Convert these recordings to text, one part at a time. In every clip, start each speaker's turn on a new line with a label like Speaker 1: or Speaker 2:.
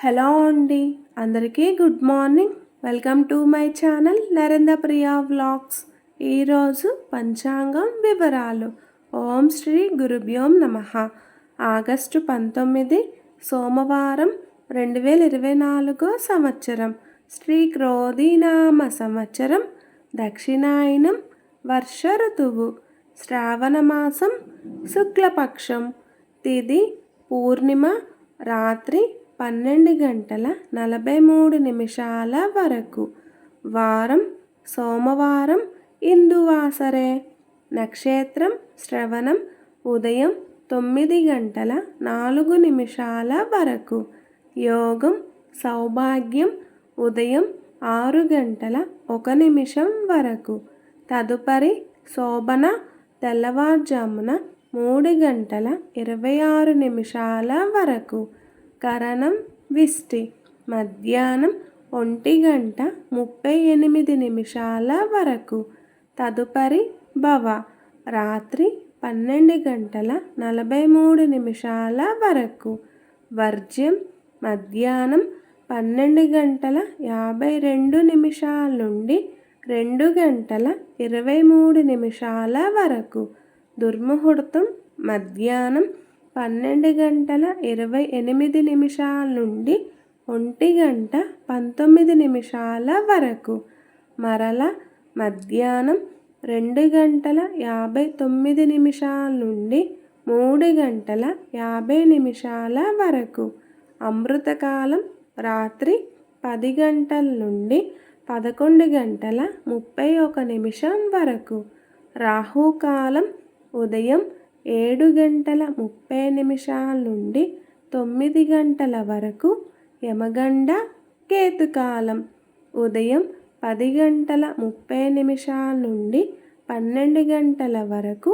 Speaker 1: Hello అండి, అందరికీ good morning. Welcome to my channel Narendra Priya vlogs. ఈరోజు పంచాంగం వివరాలు. ఓం శ్రీ గురుభ్యోం నమః. ఆగస్టు 19 సోమవారం 2024 సంవత్సరం. శ్రీ క్రోధీనామ సంవత్సరం, దక్షిణాయనం, వర్ష ఋతువు, శ్రావణ మాసం, శుక్లపక్షం, తిథి పూర్ణిమ, రాత్రి 12:43 వరకు. వారం సోమవారం, ఇందువాసరే. నక్షత్రం శ్రవణం, ఉదయం 9:04 వరకు. యోగం సౌభాగ్యం, ఉదయం 6:01 వరకు. తదుపరి శోభన, తెల్లవారుజామున 3:26 వరకు. కరణం విష్టి, మధ్యాహ్నం 1:38 వరకు. తదుపరి భవ, రాత్రి 12:43 వరకు. వర్జ్యం మధ్యాహ్నం 12:52 నుండి 2:23 వరకు. దుర్ముహూర్తం మధ్యాహ్నం 12:28 నుండి 1:19 వరకు. మరల మధ్యాహ్నం 2:59 నుండి 3:50 వరకు. అమృతకాలం రాత్రి 10 గంటల నుండి 11:31 వరకు. రాహుకాలం ఉదయం 7:30 నుండి 9 గంటల వరకు. యమగండ కేతుకాలం ఉదయం 10:30 నుండి 12 గంటల వరకు.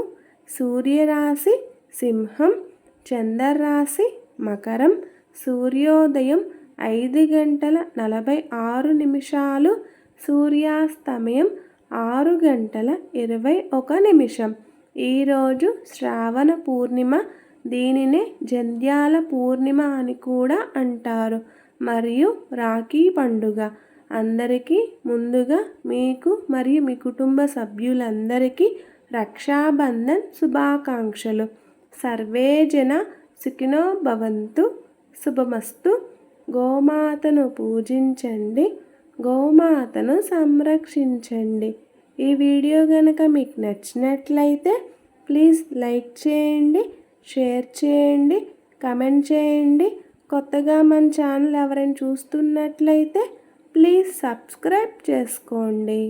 Speaker 1: సూర్యరాశి సింహం, చంద్రరాశి మకరం. సూర్యోదయం 5:46, సూర్యాస్తమయం 6:21. ఈరోజు శ్రావణ పూర్ణిమ. దీనినే జంధ్యాల పూర్ణిమ అని కూడా అంటారు, మరియు రాఖీ పండుగ. అందరికీ ముందుగా మీకు మరియు మీ కుటుంబ సభ్యులందరికీ రక్షాబంధన్ శుభాకాంక్షలు. సర్వే జన సుఖినో భవంతు. శుభమస్తు. గోమాతను పూజించండి, గోమాతను సంరక్షించండి. ఈ వీడియో కనుక మీకు నచ్చినట్లయితే ప్లీజ్ లైక్ చేయండి, షేర్ చేయండి, కమెంట్ చేయండి. కొత్తగా మన ఛానల్ ఎవరైనా చూస్తున్నట్లయితే ప్లీజ్ సబ్స్క్రైబ్ చేసుకోండి.